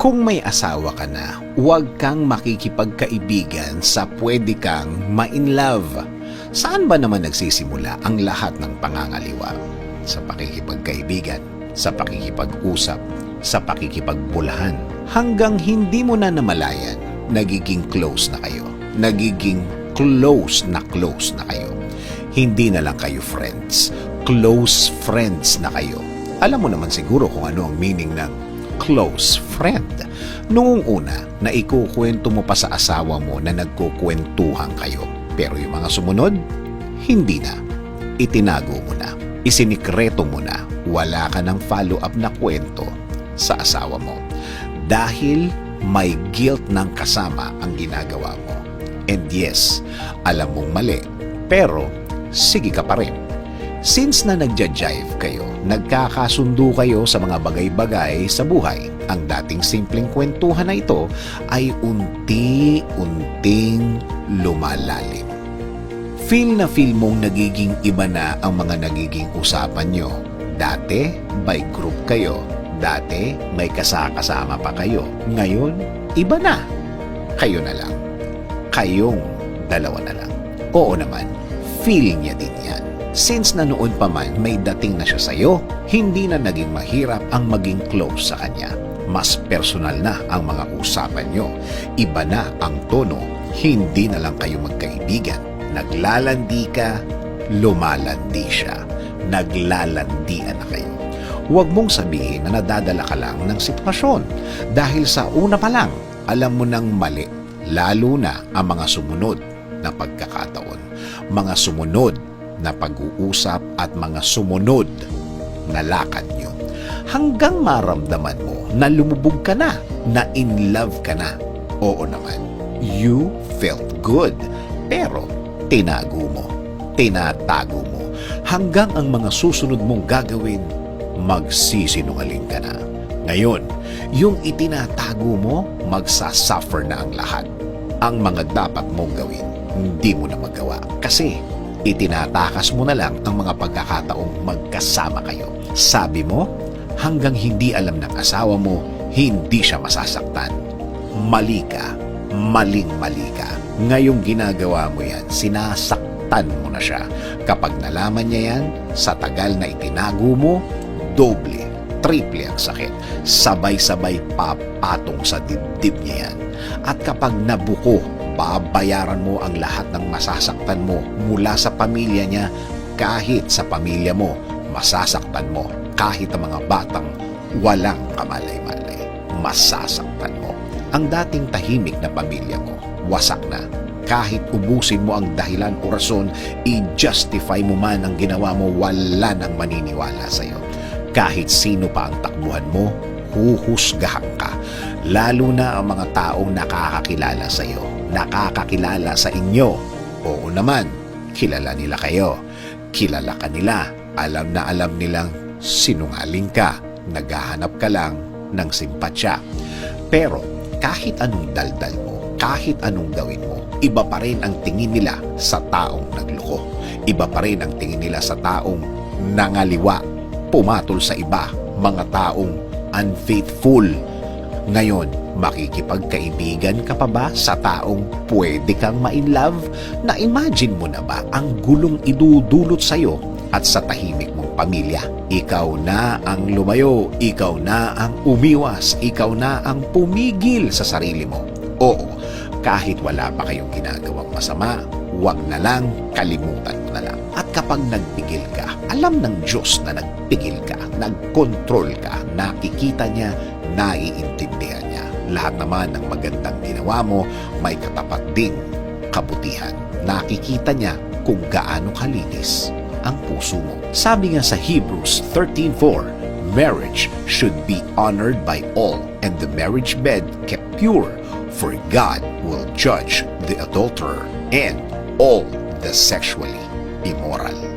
Kung may asawa ka na, huwag kang makikipagkaibigan sa pwede kang ma-in-love. Saan ba naman nagsisimula ang lahat ng pangangaliwa? Sa pakikipagkaibigan, sa pakikipag-usap, sa pakikipagbulahan. Hanggang hindi mo na namalayan, nagiging close na kayo. Nagiging close na kayo. Hindi na lang kayo friends. Close friends na kayo. Alam mo naman siguro kung ano ang meaning ng close friend. Noong una, na ikukwento mo pa sa asawa mo na nagkukwentuhan kayo. Pero yung mga sumunod, hindi na. Itinago mo na. Isinikreto mo na. Wala ka ng follow-up na kwento sa asawa mo. Dahil may guilt ng kasama ang ginagawa mo. And yes, alam mong mali. Pero, sige ka pa rin. Since na nagja-jive kayo, nagkakasundo kayo sa mga bagay-bagay sa buhay, ang dating simpleng kwentuhan na ito ay unti-unting lumalalim. Feel na feel mong nagiging iba na ang mga nagiging usapan nyo. Dati, by group kayo. Dati, may kasama pa kayo. Ngayon, iba na. Kayo na lang. Kayong dalawa na lang. Oo naman, feel niya din yan. Since na noon pa man may dating na siya sa'yo, hindi na naging mahirap ang maging close sa kanya. Mas personal na ang mga usapan nyo. Iba na ang tono, hindi na lang kayo magkaibigan. Naglalandi ka, lumalandi siya. Naglalandian na kayo. Huwag mong sabihin na nadadala ka lang ng sitwasyon dahil sa una pa lang, alam mo nang mali, lalo na ang mga sumunod na pagkakataon. Mga sumunod na pag-uusap at mga sumunod na lakad nyo. Hanggang maramdaman mo na lumubog ka na in love ka na. Oo naman, you felt good. Pero tinago mo, tinatago mo. Hanggang ang mga susunod mong gagawin, magsisinungaling ka na. Ngayon, yung itinatago mo, magsasuffer na ang lahat. Ang mga dapat mong gawin, hindi mo na magawa. Kasi itinatakas mo na lang ang mga pagkakataong magkasama kayo. Sabi mo, hanggang hindi alam ng asawa mo, hindi siya masasaktan. Mali ka. Maling-mali ka. Ngayong ginagawa mo yan, sinasaktan mo na siya. Kapag nalaman niya yan, sa tagal na itinago mo, doble, triple ang sakit. Sabay-sabay papatong sa dibdib niya yan. At kapag nabuko, babayaran mo ang lahat ng masasaktan mo mula sa pamilya niya. Kahit sa pamilya mo, masasaktan mo. Kahit ang mga batang walang kamalay-malay, masasaktan mo. Ang dating tahimik na pamilya mo, wasak na. Kahit ubusin mo ang dahilan o rason, i-justify mo man ang ginawa mo, wala nang maniniwala sa'yo. Kahit sino pa ang takbuhan mo, huhusgahan ka. Lalo na ang mga taong nakakakilala sa'yo, nakakakilala sa inyo. Oo naman, kilala nila kayo. Kilala ka nila. Alam na alam nilang sinungaling ka. Naghahanap ka lang ng simpatsya. Pero kahit anong daldal mo, kahit anong gawin mo, iba pa rin ang tingin nila sa taong nagloko. Iba pa rin ang tingin nila sa taong nangaliwa, pumatol sa iba, mga taong unfaithful. Ngayon, makikipagkaibigan ka pa ba sa taong pwede kang ma-inlove? Na-imagine mo na ba ang gulong idudulot sa'yo at sa tahimik mong pamilya? Ikaw na ang lumayo, ikaw na ang umiwas, ikaw na ang pumigil sa sarili mo. Oo, kahit wala pa kayong ginagawang masama, huwag na lang, kalimutan mo na lang. At kapag nagpigil ka, alam ng Diyos na nagpigil ka, nagkontrol ka, nakikita niya, naiintindihan niya. Lahat naman ng magandang ginawa mo, may katapat ding kabutihan. Nakikita niya kung gaano kalinis ang puso mo. Sabi nga sa Hebrews 13:4, marriage should be honored by all and the marriage bed kept pure, for God will judge the adulterer and all the sexually immoral.